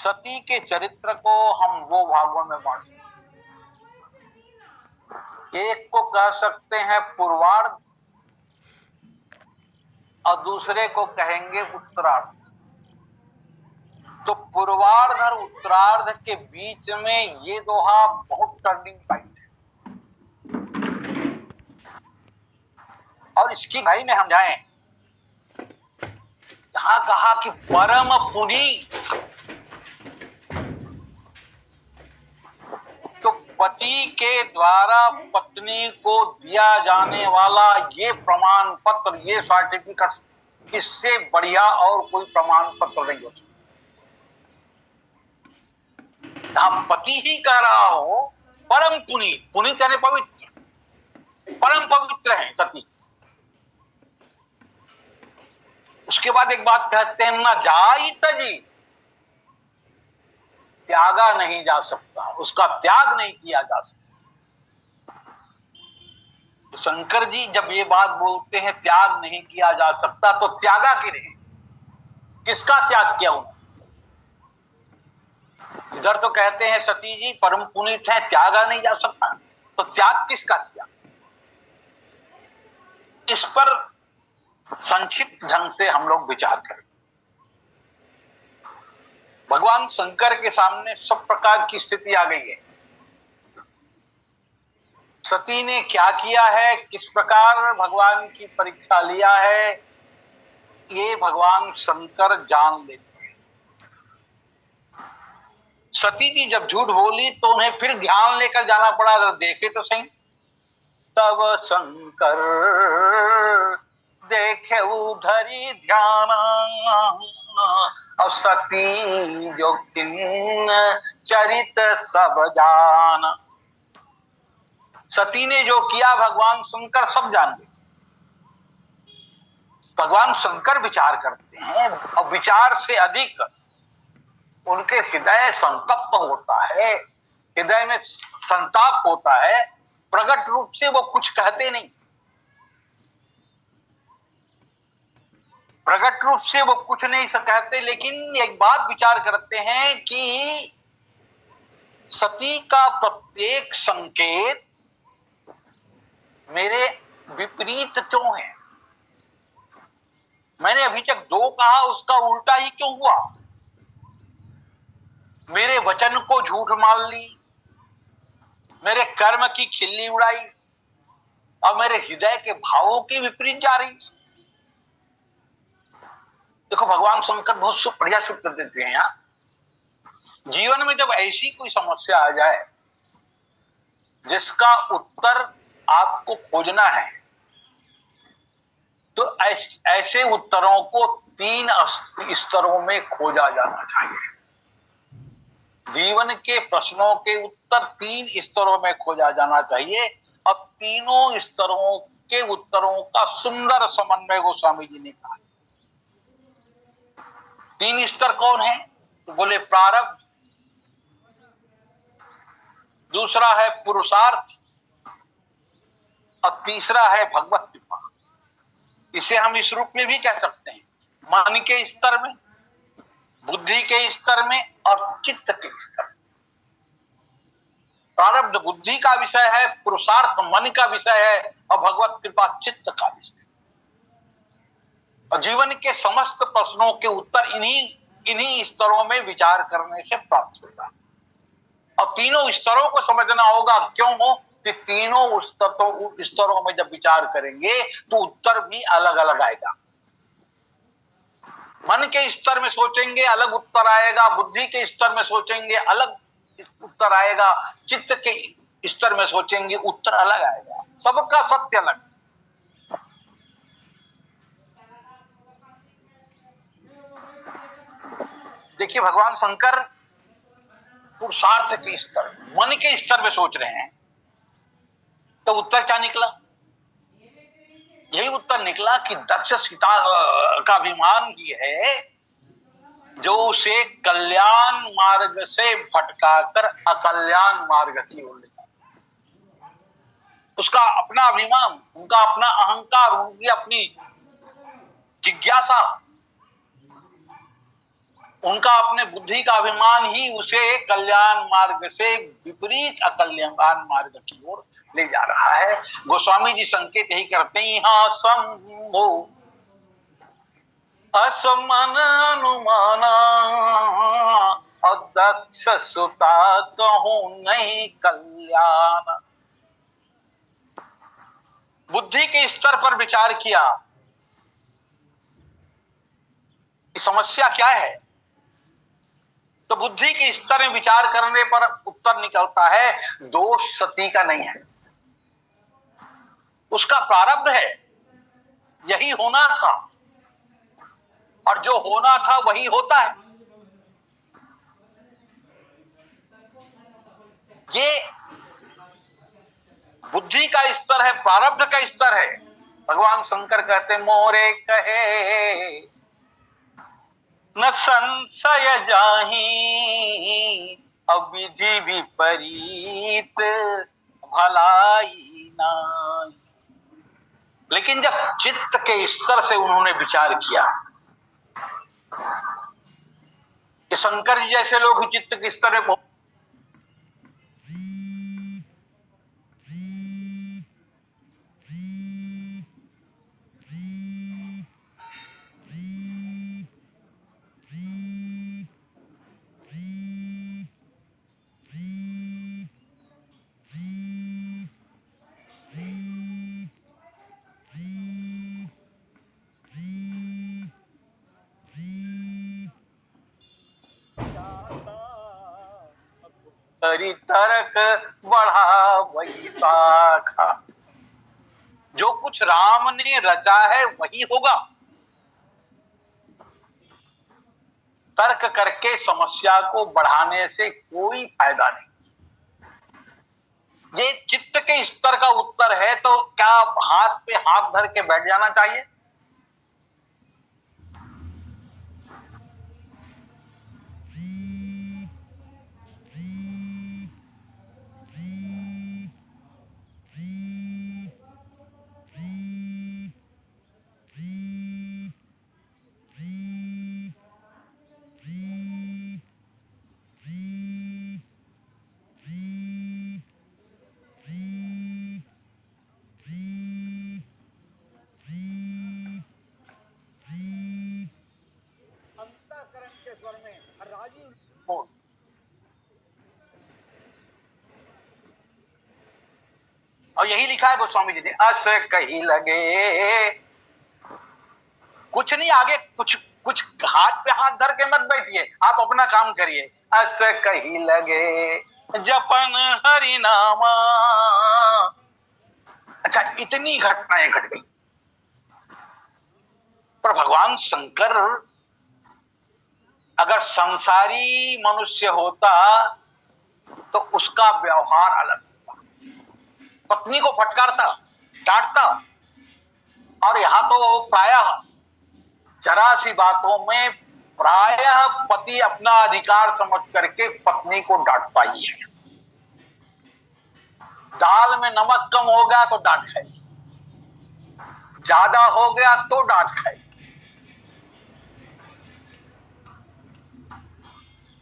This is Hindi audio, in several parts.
सती के चरित्र को हम दो भागों में बांट सकते हैं। एक को कह सकते हैं पूर्वार्ध और दूसरे को कहेंगे उत्तरार्ध। तो पूर्वार्ध और उत्तरार्ध के बीच में ये दोहा बहुत टर्निंग पॉइंट है। और इसकी भाई में हम जाएं, जहां कहा कि परम पुनीत, तो पति के द्वारा पत्नी को दिया जाने वाला ये प्रमाण पत्र, ये सर्टिफिकेट, इससे बढ़िया और कोई प्रमाण पत्र नहीं हो सकता। जहां पति ही कह रहा हो परम पुनीत, पुनीत यानी पवित्र, परम पवित्र है सती। उसके बाद एक बात कहते हैं, ना जाई तजी, त्यागा नहीं जा सकता, उसका त्याग नहीं किया जा सकता। तो शंकर जी जब ये बात बोलते हैं त्याग नहीं किया जा सकता, तो त्यागा किन्हें, किसका त्याग किया उन्होंने? इधर तो कहते हैं सती जी परम पुनीत है, त्यागा नहीं जा सकता, तो त्याग किसका किया? इस पर संक्षिप्त ढंग से हम लोग विचार करें। भगवान शंकर के सामने सब प्रकार की स्थिति आ गई है। सती ने क्या किया है, किस प्रकार भगवान की परीक्षा लिया है, ये भगवान शंकर जान लेते हैं। सती जी जब झूठ बोली तो उन्हें फिर ध्यान लेकर जाना पड़ा। देखे तो सही, तब शंकर देखे उधरी ध्यान, और सती जो किन्न चरित सब जान। सती ने जो किया भगवान शंकर सब जान गए। भगवान शंकर विचार करते हैं और विचार से अधिक उनके हृदय संतप्त होता है, हृदय में संताप होता है। प्रकट रूप से वो कुछ कहते नहीं, प्रकट रूप से वो कुछ नहीं कहते, लेकिन एक बात विचार करते हैं कि सती का प्रत्येक संकेत मेरे विपरीत क्यों है? मैंने अभी तक जो कहा उसका उल्टा ही क्यों हुआ? मेरे वचन को झूठ मान ली, मेरे कर्म की खिल्ली उड़ाई और मेरे हृदय के भावों के विपरीत जा रही। देखो भगवान शंकर बहुत बढ़िया सूत्र देते हैं। यहां जीवन में जब ऐसी कोई समस्या आ जाए जिसका उत्तर आपको खोजना है, तो ऐसे उत्तरों को 3 स्तरों में खोजा जाना चाहिए। जीवन के प्रश्नों के उत्तर 3 स्तरों में खोजा जाना चाहिए, और तीनों स्तरों के उत्तरों का सुंदर समन्वय गोस्वामी जी ने कहा। 3 स्तर कौन है? तो बोले प्रारब्ध, दूसरा है पुरुषार्थ, और तीसरा है भगवत कृपा। इसे हम इस रूप में भी कह सकते हैं, मन के स्तर में, बुद्धि के स्तर में और चित्त के स्तर में। प्रारब्ध बुद्धि का विषय है, पुरुषार्थ मन का विषय है, और भगवत कृपा चित्त का विषय। और जीवन के समस्त प्रश्नों के उत्तर इन्हीं स्तरों में विचार करने से प्राप्त होगा। और तीनों स्तरों को समझना होगा। क्यों हो कि तीनों स्तरों में जब विचार करेंगे तो उत्तर भी अलग अलग आएगा। मन के स्तर में सोचेंगे अलग उत्तर आएगा, बुद्धि के स्तर में सोचेंगे अलग उत्तर आएगा, चित्त के स्तर में सोचेंगे उत्तर अलग आएगा। सबका सत्य अलग। देखिए भगवान शंकर पुरुषार्थ के स्तर, मन के स्तर में सोच रहे हैं, तो उत्तर क्या निकला? यही उत्तर निकला कि दक्ष सीता का अभिमान ही है जो उसे कल्याण मार्ग से भटकाकर अकल्याण मार्ग की ओर ले जाता। उसका अपना अभिमान, उनका अपना अहंकार, उनकी अपनी जिज्ञासा उनका अपने बुद्धि का अभिमान ही उसे कल्याण मार्ग से विपरीत अकल्याण मार्ग की ओर ले जा रहा है। गोस्वामी जी संकेत यही करते हैं, यहाँ संभो असमन अनुमाना अदक्ष सुता कहूं नहीं कल्याण। बुद्धि के स्तर पर विचार किया कि समस्या क्या है, तो बुद्धि के स्तर में विचार करने पर उत्तर निकलता है दोष सती का नहीं है, उसका प्रारब्ध है, यही होना था और जो होना था वही होता है। ये बुद्धि का स्तर है, प्रारब्ध का स्तर है। भगवान शंकर कहते मोरे कहे न संशय जाहि अविधि विपरीत भलाई नाई। लेकिन जब चित्त के स्तर से उन्होंने विचार किया कि शंकर जी जैसे लोग चित्त के स्तर में तर्क बढ़ा वही शाखा, जो कुछ राम ने रचा है वही होगा। तर्क करके समस्या को बढ़ाने से कोई फायदा नहीं। ये चित्त के स्तर का उत्तर है तो क्या हाथ पे हाथ धर के बैठ जाना चाहिए? और यही लिखा है गोस्वामी जी ने, अस कही लगे, कुछ नहीं आगे, कुछ हाथ पे हाथ धर के मत बैठिए, आप अपना काम करिए। अस कही लगे जपन हरि नामा। अच्छा, इतनी घटनाएं घट गई, पर भगवान शंकर अगर संसारी मनुष्य होता तो उसका व्यवहार अलग होता, पत्नी को फटकारता, डांटता, और यहां तो प्रायः जरा सी बातों में प्रायः पति अपना अधिकार समझ करके पत्नी को डांटता ही है। दाल में नमक कम हो गया तो डांट खाएगी, ज्यादा हो गया तो डांट खाएगी,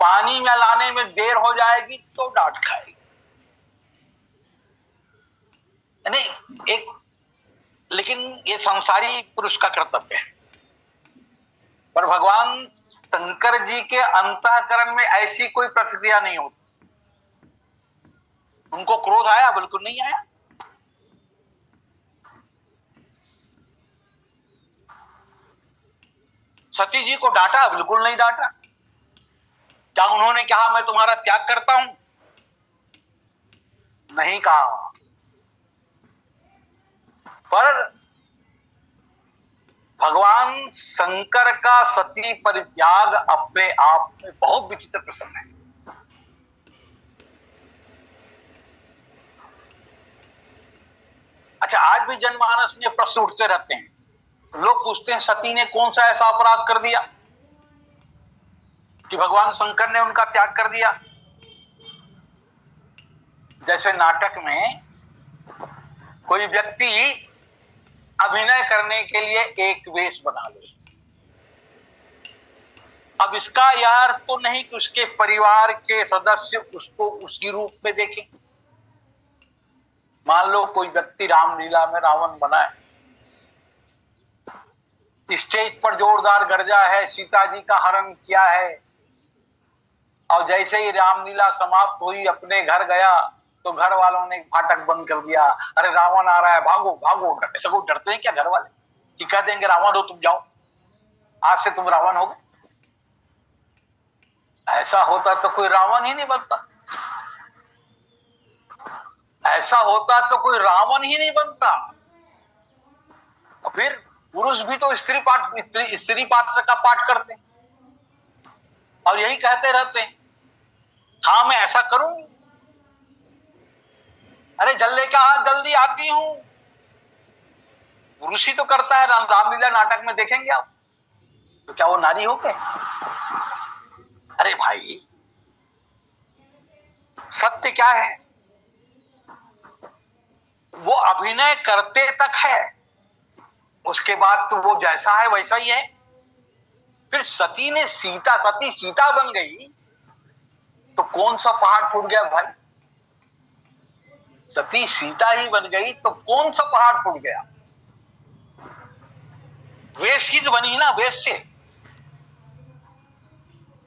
पानी में लाने में देर हो जाएगी तो डांट खाएगी। नहीं एक, लेकिन ये संसारी पुरुष का कर्तव्य है। पर भगवान शंकर जी के अंतःकरण में ऐसी कोई प्रतिक्रिया नहीं होती। उनको क्रोध आया? बिल्कुल नहीं आया। सती जी को डांटा? बिल्कुल नहीं डांटा। क्या उन्होंने कहा मैं तुम्हारा त्याग करता हूं? नहीं कहा। पर भगवान शंकर का सती परित्याग अपने आप में बहुत विचित्र प्रसंग है। अच्छा, आज भी जनमानस में प्रश्न उठते रहते हैं, लोग पूछते हैं सती ने कौन सा ऐसा अपराध कर दिया कि भगवान शंकर ने उनका त्याग कर दिया। जैसे नाटक में कोई व्यक्ति अभिनय करने के लिए एक वेश बना ले अब इसका यह अर्थ तो नहीं कि उसके परिवार के सदस्य उसको उसी रूप में देखें। मान लो कोई व्यक्ति रामलीला में रावण बना है, स्टेज पर जोरदार गर्जा है, सीता जी का हरण किया है, और जैसे ही रामलीला समाप्त हुई अपने घर गया तो घर वालों ने फाटक बंद कर दिया। अरे रावण आ रहा है, भागो भागो। ऐसा कोई डरते हैं क्या घर वाले कि कह देंगे रावण हो तुम जाओ, आज से तुम रावण हो गए? ऐसा होता तो कोई रावण ही नहीं बनता, ऐसा होता तो कोई रावण ही नहीं बनता। और फिर पुरुष भी तो स्त्री पात्र का पाठ करते हैं और यही कहते रहते हैं, हाँ मैं ऐसा करूंगी, अरे जल्ले का हाथ जल्दी आती हूं। पुरुष ही तो करता है। रामलीला नाटक में देखेंगे आप, तो क्या वो नारी हो गए? अरे भाई सत्य क्या है? वो अभिनय करते तक है, उसके बाद तो वो जैसा है वैसा ही है। फिर सती सीता बन गई तो कौन सा पहाड़ टूट गया भाई? सती सीता ही बन गई तो कौन सा पहाड़ टूट गया? वेश ही तो बनी ना, वेश से,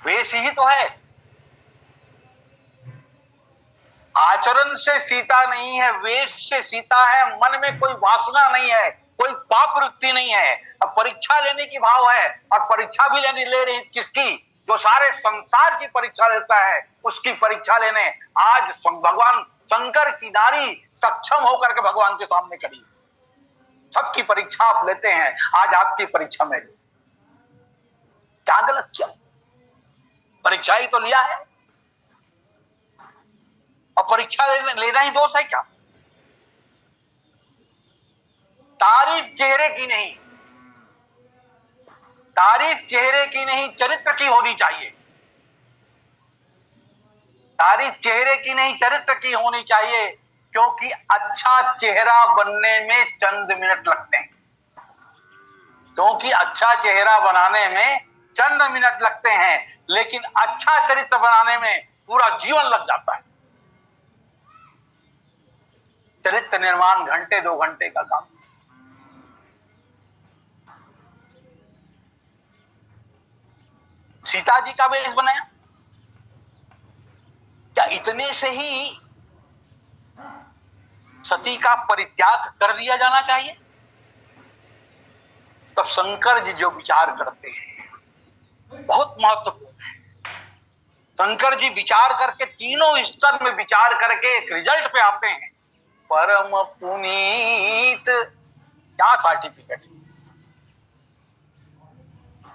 वेश ही तो है। आचरण से सीता नहीं है, वेश से सीता है। मन में कोई वासना नहीं है, कोई पाप वृत्ति नहीं है। अब परीक्षा लेने की भाव है, और परीक्षा भी ले रही किसकी? जो सारे संसार की परीक्षा लेता है, उसकी परीक्षा लेने आज भगवान शंकर की नारी सक्षम होकर के भगवान के सामने खड़ी। सबकी परीक्षा आप लेते हैं, आज आपकी परीक्षा में क्या गलत किया? परीक्षा ही तो लिया है, और परीक्षा लेना ही दोष है क्या? तारीफ चेहरे की नहीं, तारीफ चेहरे की नहीं, चरित्र की होनी चाहिए। तारीफ चेहरे की नहीं, चरित्र की होनी चाहिए, क्योंकि अच्छा चेहरा बनने में चंद मिनट लगते हैं। क्योंकि अच्छा चेहरा बनाने में चंद मिनट लगते हैं, लेकिन अच्छा चरित्र बनाने में पूरा जीवन लग जाता है। चरित्र निर्माण घंटे 2 घंटे का काम। सीता जी का वेश बनाया, क्या इतने से ही सती का परित्याग कर दिया जाना चाहिए? तब शंकर जी जो विचार करते हैं बहुत महत्वपूर्ण है। शंकर जी विचार करके तीनों स्तर में विचार करके एक रिजल्ट पे आते हैं, परम पुनीत। क्या सर्टिफिकेट?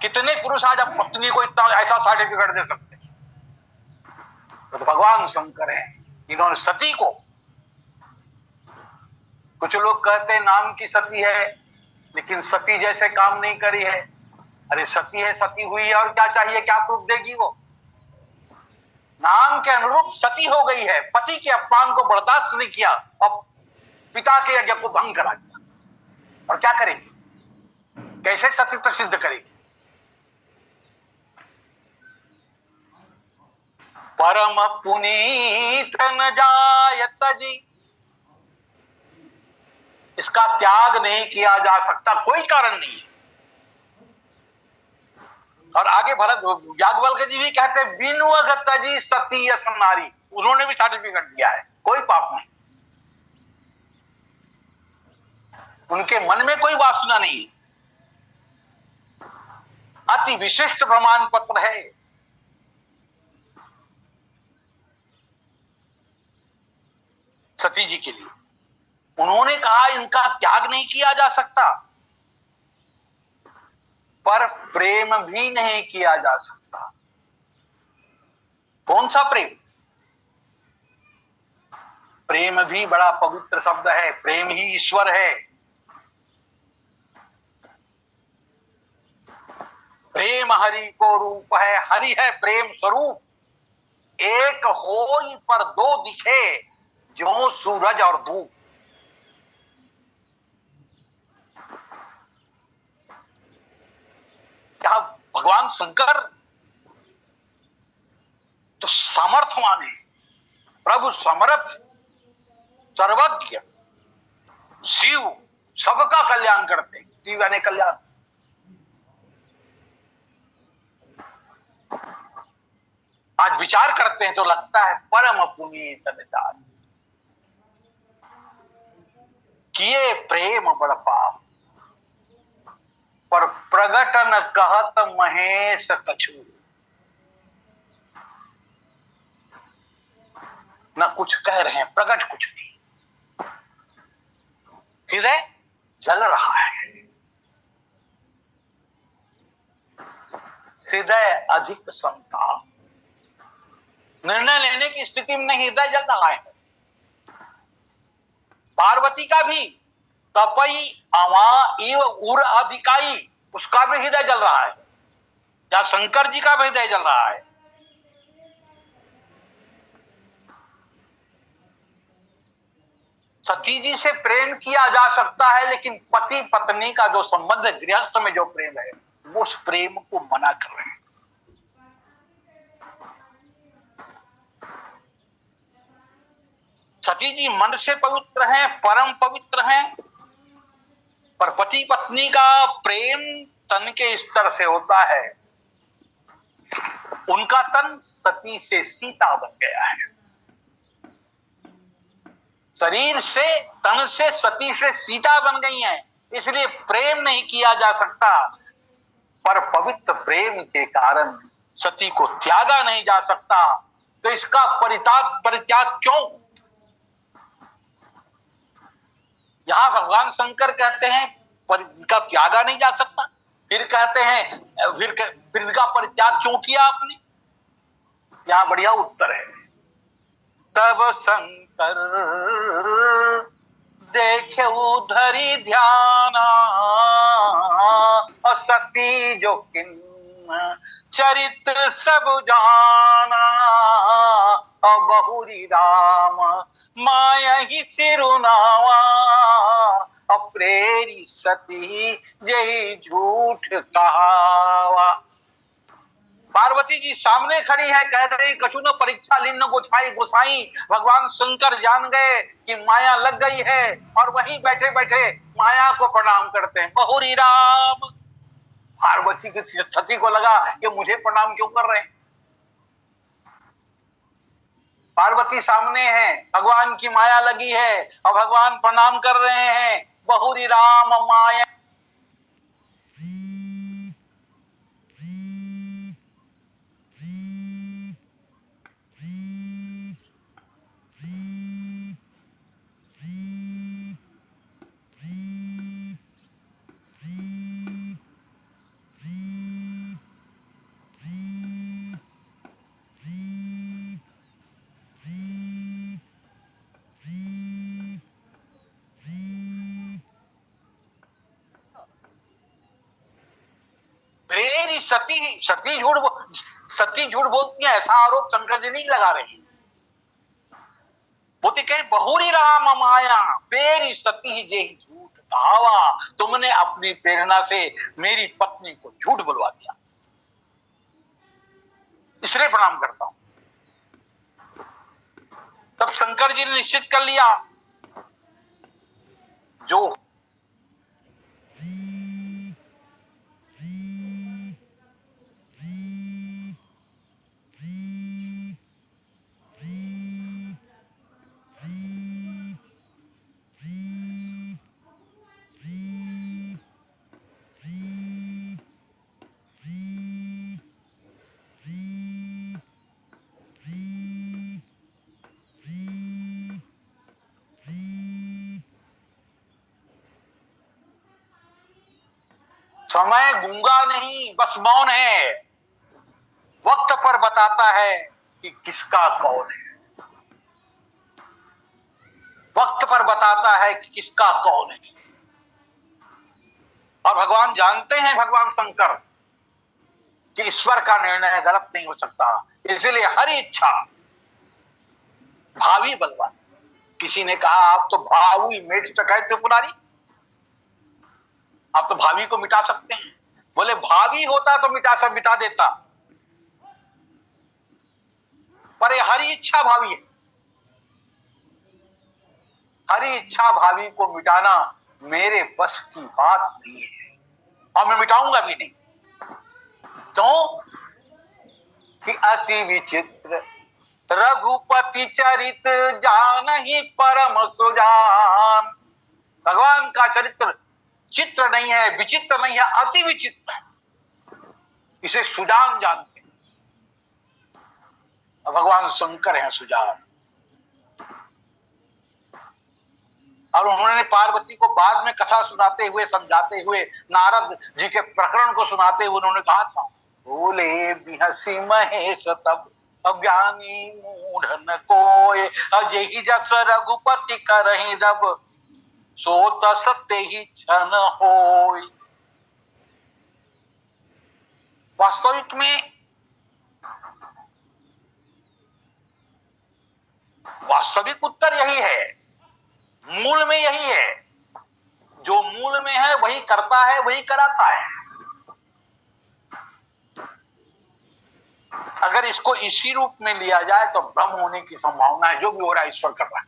कितने पुरुष आज अब पत्नी को इतना ऐसा सर्टिफिकेट दे सकते हैं? तो भगवान शंकर है, इन्होंने सती को, कुछ लोग कहते हैं नाम की सती है लेकिन सती जैसे काम नहीं करी है। अरे सती है, सती हुई है, और क्या चाहिए? क्या प्रूफ देगी वो? नाम के अनुरूप सती हो गई है, पति के अपमान को बर्दाश्त नहीं किया और पिता के यज्ञ को भंग करा दिया, और क्या करेगी? कैसे सतीत्व सिद्ध करेगी? परम पुनीत न जायत जी, इसका त्याग नहीं किया जा सकता, कोई कारण नहीं है। और आगे भरत याज्ञवल्क्य जी भी कहते बिनुअगत जी सती यस नारी, उन्होंने भी सर्टिफिकेट दिया है, कोई पाप नहीं, उनके मन में कोई वासना नहीं, अति विशिष्ट प्रमाण पत्र है। सती जी के लिए उन्होंने कहा इनका त्याग नहीं किया जा सकता, पर प्रेम भी नहीं किया जा सकता। कौन सा प्रेम? प्रेम भी बड़ा पवित्र शब्द है, प्रेम ही ईश्वर है। प्रेम हरि को रूप है, हरि है प्रेम स्वरूप। एक होई पर दो दिखे, जो सूरज और धूप। क्या भगवान शंकर तो सामर्थ्यवान है, प्रभु समर्थ, सर्वज्ञ, शिव सबका कल्याण करते हैं। शिव यानी कल्याण। आज विचार करते हैं तो लगता है परम पुनीत निदान, किए प्रेम बड़ पाप, पर प्रगट न कहत महेश कछु, न कुछ कह रहे हैं, प्रगट कुछ नहीं, हृदय जल रहा है, हृदय अधिक संताप, निर्णय लेने की स्थिति में नहीं, हृदय जल रहा है। पार्वती का भी तपई अवा इव उर अधिकाई, उसका भी हृदय जल रहा है, या शंकर जी का भी हृदय जल रहा है। सती जी से प्रेम किया जा सकता है, लेकिन पति पत्नी का जो संबंध, गृहस्थ में जो प्रेम है, वो उस प्रेम को मना कर रहे हैं। सती जी मन से पवित्र हैं, परम पवित्र हैं, पर पति पत्नी का प्रेम तन के स्तर से होता है। उनका तन सती से सीता बन गया है, शरीर से, तन से सती से सीता बन गई हैं, इसलिए प्रेम नहीं किया जा सकता। पर पवित्र प्रेम के कारण सती को त्यागा नहीं जा सकता, तो इसका परित्याग क्यों? यहां भगवान शंकर कहते हैं इनका त्यागा नहीं जा सकता, फिर कहते हैं फिर इनका परित्याग क्यों किया आपने? यहां बढ़िया उत्तर है। तब शंकर देखे उधरी ध्याना, और सती जो किन चरित सब जाना, और बहुरी राम माया ही सिरुनावा, अप्रेरी सती जही झूठ कहावा। पार्वती जी सामने खड़ी है, कह रही कछु न परीक्षा लिन्न गोछाई गोसाई। भगवान शंकर जान गए कि माया लग गई है, और वहीं बैठे बैठे माया को प्रणाम करते हैं, बहुरी राम। पार्वती की सती को लगा कि मुझे प्रणाम क्यों कर रहे हैं। पार्वती सामने है, भगवान की माया लगी है, और भगवान प्रणाम कर रहे हैं, बहुरी राम माया। सती झूठ बोलती है, ऐसा आरोप शंकर जी नहीं लगा रही। वो तो कहे बहुरी राम माया, पेरी सती जे झूठ कहावा। तुमने अपनी प्रेरणा से मेरी पत्नी को झूठ बुलवा दिया, इसलिए प्रणाम करता हूं। तब शंकर जी ने निश्चित कर लिया, जो समय गूंगा नहीं, बस मौन है, वक्त पर बताता है कि किसका कौन है। वक्त पर बताता है कि किसका कौन है। और भगवान जानते हैं, भगवान शंकर, कि ईश्वर का निर्णय गलत नहीं हो सकता, इसलिए हर इच्छा भावी बलवान। किसी ने कहा आप तो भावी मिट सके थे पुरारी, आप तो भावी को मिटा सकते हैं। बोले भावी होता तो मिटा देता, पर ये हरि इच्छा भावी है। हरि इच्छा भावी को मिटाना मेरे बस की बात नहीं है, और मैं मिटाऊंगा भी नहीं। क्यों? कि अति विचित्र रघुपति चरित जानहि परम सुजान। भगवान का चरित्र चित्र नहीं है, विचित्र नहीं है, अति विचित्र है। इसे सुजान जानते हैं। भगवान शंकर हैं सुजान। और उन्होंने पार्वती को बाद में कथा सुनाते हुए, समझाते हुए, नारद जी के प्रकरण को सुनाते हुए उन्होंने कहा था, बोले बिहसी महेश तब अज्ञानी मूढ़न कोय, अजहि जस रघुपति करहि जब सो तसते ही क्षण होय। वास्तविक में वास्तविक उत्तर यही है, मूल में यही है। जो मूल में है वही करता है, वही कराता है। अगर इसको इसी रूप में लिया जाए तो ब्रह्म होने की संभावना है। जो भी हो रहा है ईश्वर कर रहा है।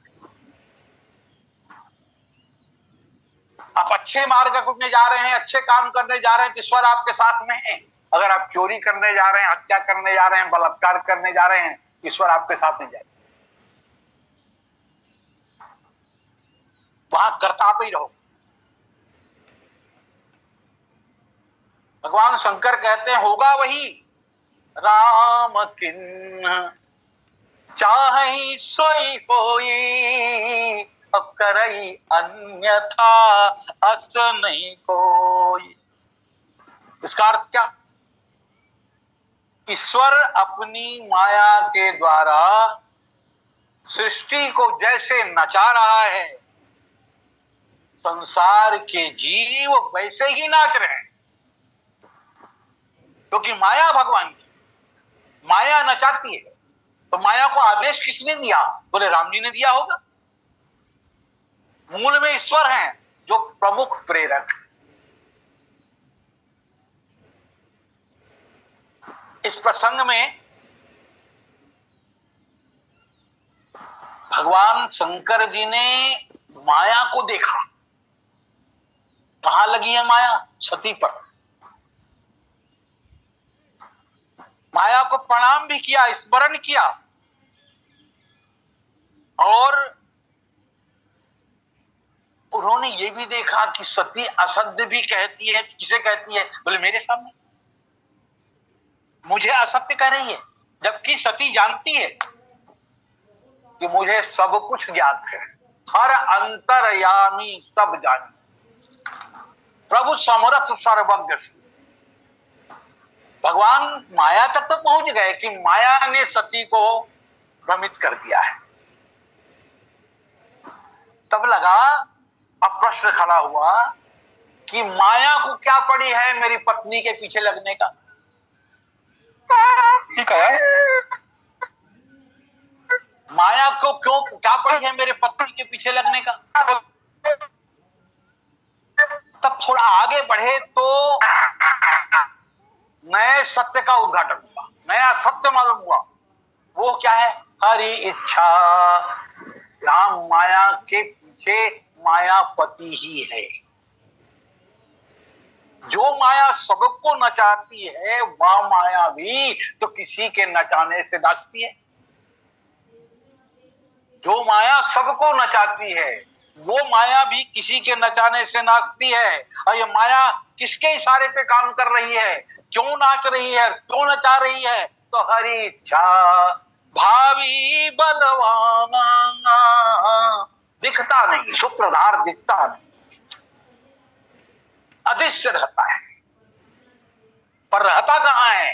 आप अच्छे मार्ग में जा रहे हैं, अच्छे काम करने जा रहे हैं, ईश्वर आपके साथ में है। अगर आप चोरी करने जा रहे हैं, हत्या करने जा रहे हैं, बलात्कार करने जा रहे हैं, ईश्वर आपके साथ में जाए। वहां करता आप ही रहो। भगवान शंकर कहते हैं, होगा वही राम किन्ह चाहि सोई होई, अब करई अन्यथा अस नहीं कोई। इसका अर्थ क्या? ईश्वर अपनी माया के द्वारा सृष्टि को जैसे नचा रहा है, संसार के जीव वैसे ही नाच रहे हैं। क्योंकि माया भगवान की, माया नचाती है। तो माया को आदेश किसने दिया? बोले राम जी ने दिया होगा। मूल में ईश्वर हैं जो प्रमुख प्रेरक। इस प्रसंग में भगवान शंकर जी ने माया को देखा। कहां लगी है माया? सती पर। माया को प्रणाम भी किया, स्मरण किया, और उन्होंने ये भी देखा कि सती असत्य भी कहती है। किसे कहती है? बोले मेरे सामने मुझे असत्य कह रही है, जबकि सती जानती है कि मुझे सब कुछ ज्ञात है, हर अंतर्यामी सब जानी, प्रभु समरथ सर्वज्ञ। भगवान माया तक तो पहुंच गए कि माया ने सती को भ्रमित कर दिया है। तब लगा, अब प्रश्न खड़ा हुआ कि माया को क्या पड़ी है मेरी पत्नी के पीछे लगने का? ठीक है, माया को क्यों, क्या पड़ी है मेरे पत्नी के पीछे लगने का? तब थोड़ा आगे बढ़े तो नए सत्य का उद्घाटन हुआ, नया सत्य मालूम हुआ। वो क्या है? हरि इच्छा। राम माया के पीछे मायापति ही है। जो माया सबको नचाती है वह माया भी तो किसी के नचाने से नाचती है। जो माया सबको नचाती है वो माया भी किसी के नचाने से नाचती है। और ये माया किसके इशारे पे काम कर रही है? क्यों नाच रही है? क्यों नचा रही है? तो हरि इच्छा भावी बलवाना। दिखता नहीं, सूत्रधार दिखता नहीं, अदृश्य रहता है। पर रहता कहां है?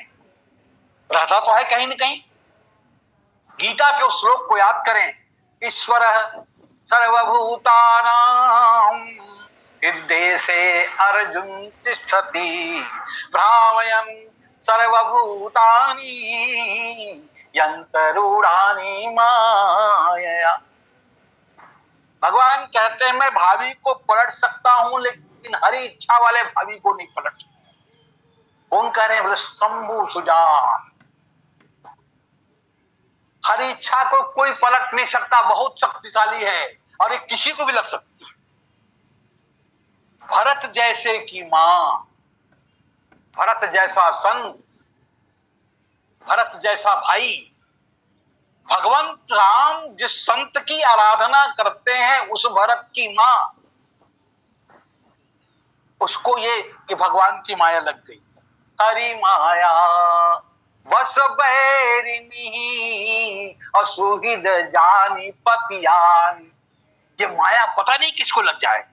रहता तो है कहीं न कहीं। गीता के उस श्लोक को याद करें, ईश्वर सर्वभूतानां हृदयसे अर्जुन तिष्ठति भ्रामयन् सर्वभूतानि यंतरूढ़ानि मायया। भगवान कहते हैं मैं भावी को पलट सकता हूं, लेकिन हरि इच्छा वाले भावी को नहीं पलट सकता। कौन कह रहे हैं? बोले शंभु सुजान। हर इच्छा को कोई पलट नहीं सकता, बहुत शक्तिशाली है और ये किसी को भी लग सकती है। भरत जैसे की मां, भरत जैसा संत, भरत जैसा भाई, भगवंत राम जिस संत की आराधना करते हैं उस भरत की मां, उसको ये कि भगवान की माया लग गई। हरि माया बस बैरिनी असुहिद जानी पतियान, ये माया पता नहीं किसको लग जाए।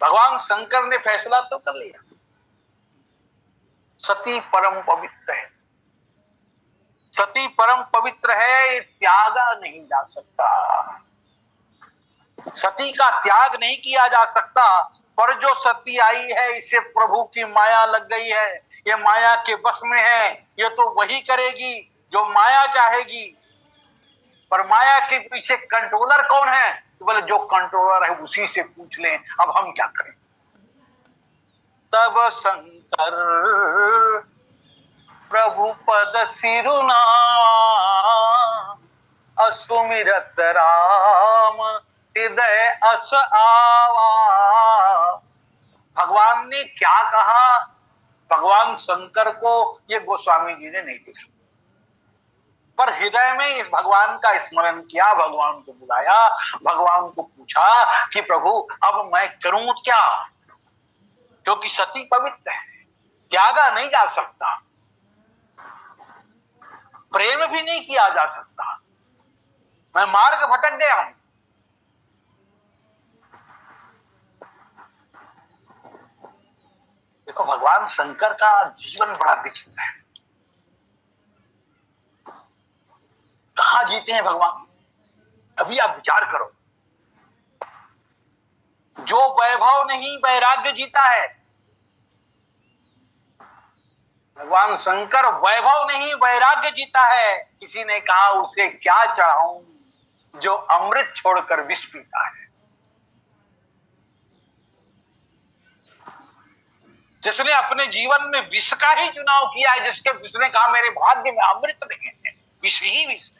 भगवान शंकर ने फैसला तो कर लिया, सती परम पवित्र है, सती परम पवित्र है, त्यागा नहीं जा सकता, सती का त्याग नहीं किया जा सकता। पर जो सती आई है इसे प्रभु की माया लग गई है, ये माया के बस में है, ये तो वही करेगी जो माया चाहेगी। पर माया के पीछे कंट्रोलर कौन है? तो बोले जो कंट्रोलर है उसी से पूछ लें, अब हम क्या करें। तब शंकर प्रभु पद सिरुना असुमिरत राम हृदय अस आवा। भगवान ने क्या कहा? भगवान शंकर को ये गोस्वामी जी ने नहीं देखा, पर हृदय में इस भगवान का स्मरण किया, भगवान को बुलाया, भगवान को पूछा कि प्रभु अब मैं करूं क्या, क्योंकि सती पवित्र है, त्यागा नहीं जा सकता, प्रेम भी नहीं किया जा सकता, मैं मार्ग भटक गया हूं। देखो भगवान शंकर का जीवन बड़ा विचित्र है। कहां जीते हैं भगवान, अभी आप विचार करो। जो वैभव नहीं वैराग्य जीता है। भगवान शंकर वैभव नहीं वैराग्य जीता है। किसी ने कहा उसे क्या चढ़ाऊं जो अमृत छोड़कर विष पीता है। जिसने अपने जीवन में विष का ही चुनाव किया है, जिसने कहा मेरे भाग्य में अमृत नहीं है, विष ही विष,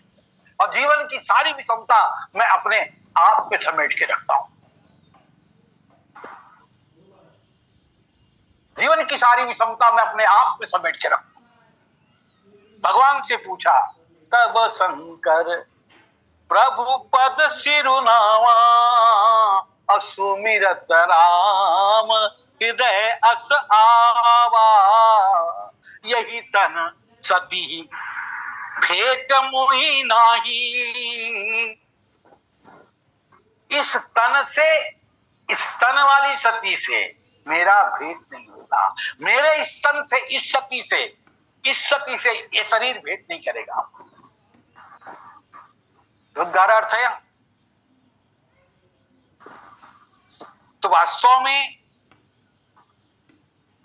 और जीवन की सारी विषमता मैं अपने आप पे समेट के रखता हूं। जीवन की सारी विषमता मैं अपने आप पे समेट के रखता हूं। भगवान से पूछा, तब शंकर प्रभु पद सिरुनावा असुमिरत राम हृदय अस आवा। यही तन सती भेंट मोहि नाही। इस तन से, इस तन वाली सती से मेरा भेंट नहीं होगा। मेरे इस तन से, इस सती से, इस सती से ये शरीर भेंट नहीं करेगा। तो गहरा अर्थ है। तो वास्तव में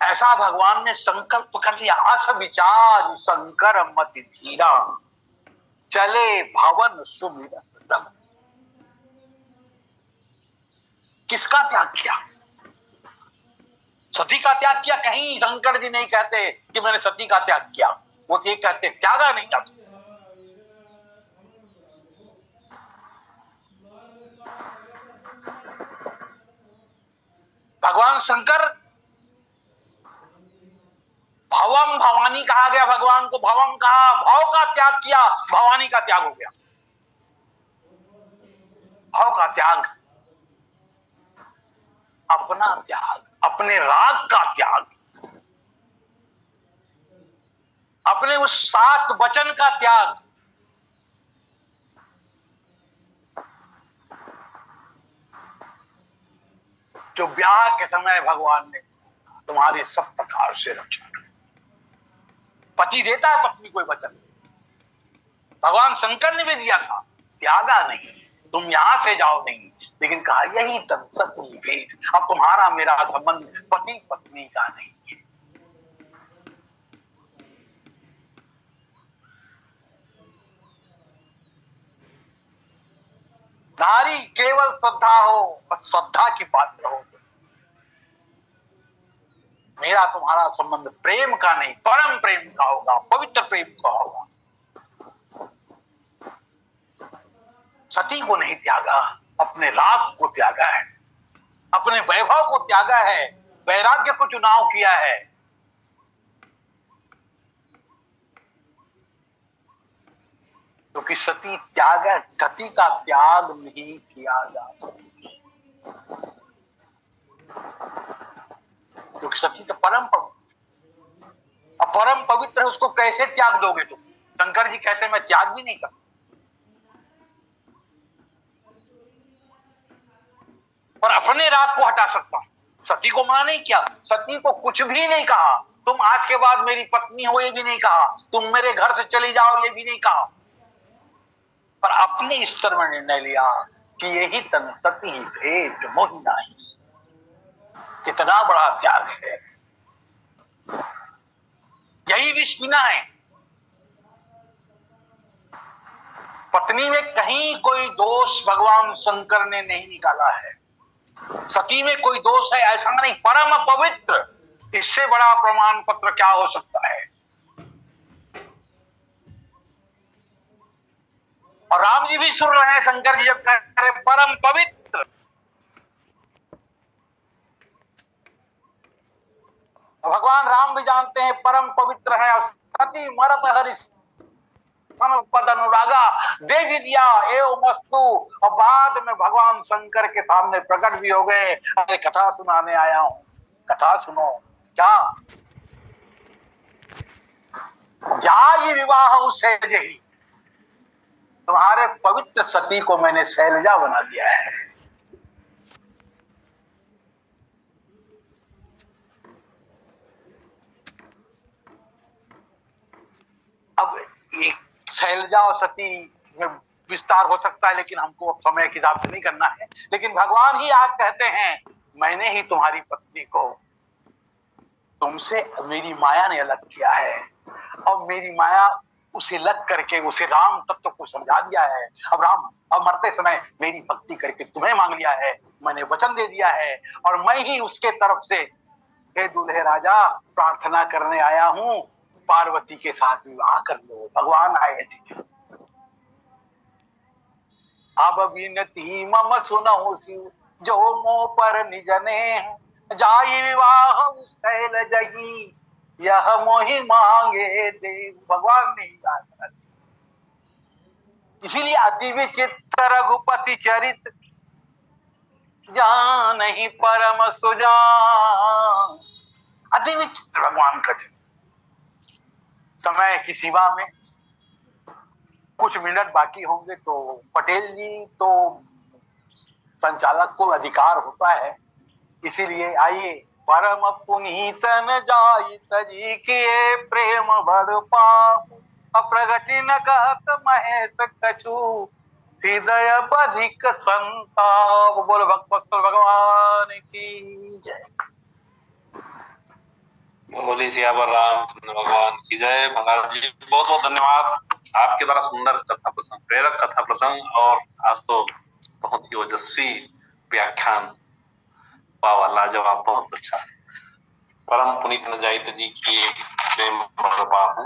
ऐसा भगवान ने संकल्प कर लिया। अस विचार शंकर मति धीरा चले भवन सुमिरन। किसका त्याग किया? सती का त्याग किया। कहीं शंकर जी नहीं कहते कि मैंने सती का त्याग किया, वो ये कहते त्यागा नहीं जा सकता। भगवान शंकर, भवम भवानी कहा गया, भगवान को भवम कहा, भव का त्याग किया, भवानी का त्याग हो गया। भव का त्याग, अपना त्याग, अपने राग का त्याग, अपने उस 7 वचन का त्याग। जो ब्याह के समय भगवान ने तुम्हारी सब प्रकार से रक्षा की। पति देता है पत्नी कोई वचन, भगवान शंकर ने भी दिया था, त्यागा नहीं, तुम यहां से जाओ नहीं, लेकिन कहा यही तब सती भेंट। अब तुम्हारा मेरा संबंध पति पत्नी का नहीं है। नारी केवल श्रद्धा हो, बस श्रद्धा की पात्र हो। मेरा तुम्हारा संबंध प्रेम का नहीं, परम प्रेम का होगा, पवित्र प्रेम का होगा। सती को नहीं त्यागा, अपने राग को त्यागा है, अपने वैभव को त्यागा है, वैराग्य को चुनाव किया है। क्योंकि सती का त्याग नहीं किया जा सकता, क्योंकि सती तो परम पवित्र, अब परम पवित्र है, उसको कैसे त्याग दोगे तुम? शंकर जी कहते हैं मैं त्याग भी नहीं सकता, और अपने राग को हटा सकता हूं। सती को मना नहीं किया, सती को कुछ भी नहीं कहा, तुम आज के बाद मेरी पत्नी हो ये भी नहीं कहा, तुम मेरे घर से चली जाओ ये भी नहीं कहा, पर अपने स्तर में निर्णय लिया कि यही तन सती भेंट मोहि नाही। कितना बड़ा त्याग है, यही विस्मिना है। पत्नी में कहीं कोई दोष भगवान शंकर ने नहीं निकाला है, सती में कोई दोष है ऐसा नहीं, परम पवित्र, इससे बड़ा प्रमाण पत्र क्या हो सकता है? और राम जी भी सुन रहे हैं, शंकर जी जब कह रहे परम पवित्र, भगवान राम भी जानते हैं परम पवित्र है। और सती मरत हरि पद अनुरागा देवी दिया एवं मस्तु, और बाद में भगवान शंकर के सामने प्रकट भी हो गए, अरे कथा सुनाने आया हूं, कथा सुनो। क्या जाय विवाह सैलज ही, तुम्हारे पवित्र सती को मैंने शैलजा बना दिया है। अब एक शैलजा और सती में विस्तार हो सकता है, लेकिन हमको अब समय के हिसाब से नहीं करना है। लेकिन भगवान ही आज कहते हैं मैंने ही तुम्हारी पत्नी को तुमसे मेरी माया ने अलग किया है, और मेरी माया उसे लग करके उसे राम तत्व को समझा दिया है। अब राम अब मरते समय मेरी भक्ति करके तुम्हें मांग लिया है, मैंने वचन दे दिया है, और मैं ही उसके तरफ से हे दूल्हे राजा प्रार्थना करने आया हूं, पार्वती के साथ विवाह कर लो। भगवान आए थे। अब विनती मम सुनहु शिव जो मोह पर निजने, जाई विवाह शैलज ही यह मोहि मांगे देव। भगवान नहीं कहा, इसीलिए अति विचित्र रघुपति चरित जान ही परम सुजान। अति विचित्र भगवान का चरित्र। समय की सीमा में कुछ मिनट बाकी होंगे, तो पटेल जी तो संचालक को अधिकार होता है, इसीलिए आइए। परम पुनीतन जाई तजी किए प्रेम बड़ पाप, अप्रगति न कहत महेश कछु हृदय बधिक संताप। बोल भगवत भगवान की जय। बोली सियावर रामचंद्र भगवान की जय। महाराज जी बहुत बहुत धन्यवाद, आपके द्वारा सुंदर कथा प्रसंग, प्रेरक कथा प्रसंग, और आज तो बहुत ही ओजस्वी व्याख्यान, वाह लाजवाब, बहुत अच्छा। परम पुनीत न जाइत जी की प्रेम बाहु।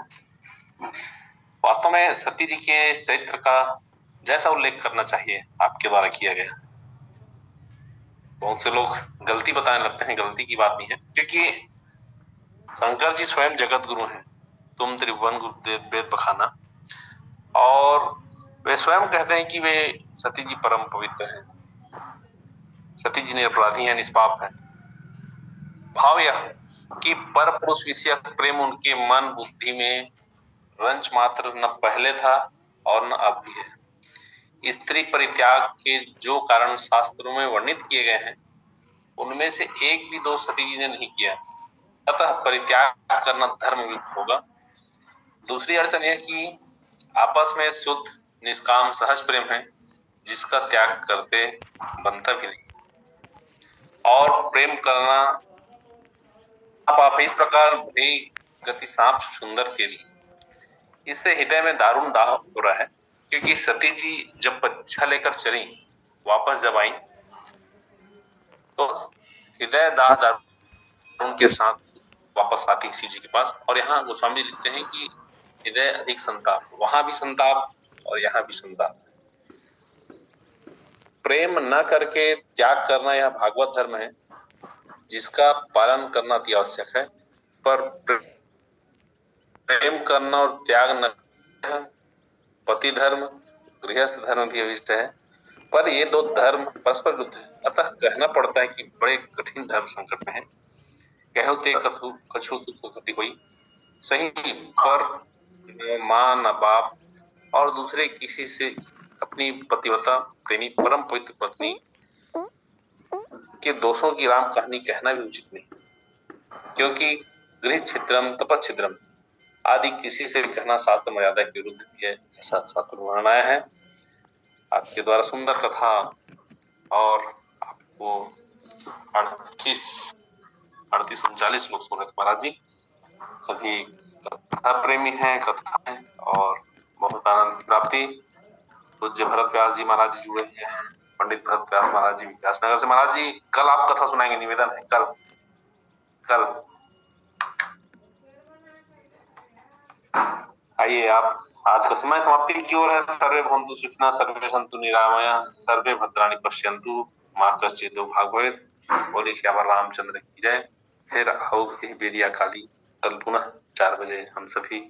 वास्तव में सती जी के चरित्र का जैसा उल्लेख करना चाहिए आपके द्वारा किया गया। बहुत से लोग गलती बताने लगते हैं, गलती की बात नहीं है, क्योंकि शंकर जी स्वयं जगत गुरु हैं, तुम त्रिभुवन गुरु वेद बखाना, और वे स्वयं कहते हैं कि वे सती जी परम पवित्र हैं, सती जी निरपराधी हैं, निष्पाप हैं। भाव यह कि पर पुरुष विषय प्रेम उनके मन बुद्धि में रंच मात्र न पहले था और न अब भी है। स्त्री परित्याग के जो कारण शास्त्रों में वर्णित किए गए हैं, उनमें से एक भी दोष सती जी ने नहीं किया, अतः परित्याग करना धर्मयुक्त होगा। दूसरी अड़चन यह कि आपस में शुद्ध निष्काम सहज प्रेम है, जिसका त्याग करते बनता भी नहीं, और प्रेम करना आप इस प्रकार भी गति सांप सुंदर के लिए, इससे हृदय में दारुण दाह हो रहा है। क्योंकि सती जी जब बच्चा लेकर चली, वापस जब आई, तो हृदय दाह दारुण के साथ वापस आती शिव जी के पास। और यहाँ गोस्वामी लिखते हैं कि हृदय अधिक संताप, वहां भी संताप और यहाँ भी संताप। प्रेम न करके त्याग करना यह भागवत धर्म है, जिसका पालन करना अति आवश्यक है। पर प्रेम करना और त्याग न, पति धर्म गृहस्थ धर्म भी अभिष्ट है, पर ये दो धर्म परस्पर विरुद्ध है। अतः कहना पड़ता है कि बड़े कठिन धर्म संकट में है। कहो ते कछु कछु दुख घटी हुई सही, पर माँ न बाप और दूसरे किसी से अपनी पतिव्रता प्रेमी परम पवित्र पत्नी के दोषों की राम कहानी कहना भी उचित नहीं, क्योंकि गृह छिद्रम तप छिद्रम आदि किसी से कहना शास्त्र मर्यादा के विरुद्ध भी है, ऐसा शास्त्र वर्णन आया है। आपके द्वारा सुंदर कथा और आपको 38-39 लोग सुन रहे महाराज जी, सभी कथा प्रेमी हैं, कथा है और बहुत आनंद की प्राप्ति। पूज्य भरत व्यास जी महाराज जी जुड़े हैं, पंडित भरत व्यास महाराज जी व्यासनगर से। महाराज जी कल आप कथा सुनाएंगे, निवेदन है कल। आइए आप आज का समय समाप्ति की ओर है। सर्वे भवन्तु सुखिनः, सर्वे सन्तु निरामया, सर्वे भद्राणि पश्यन्तु, मा कश्चित् दुर्भाग् भवेत्। बोले श्यामा रामचंद्र की जय। फिर आओ बेरिया काली, कल पुनः 4 बजे हम सभी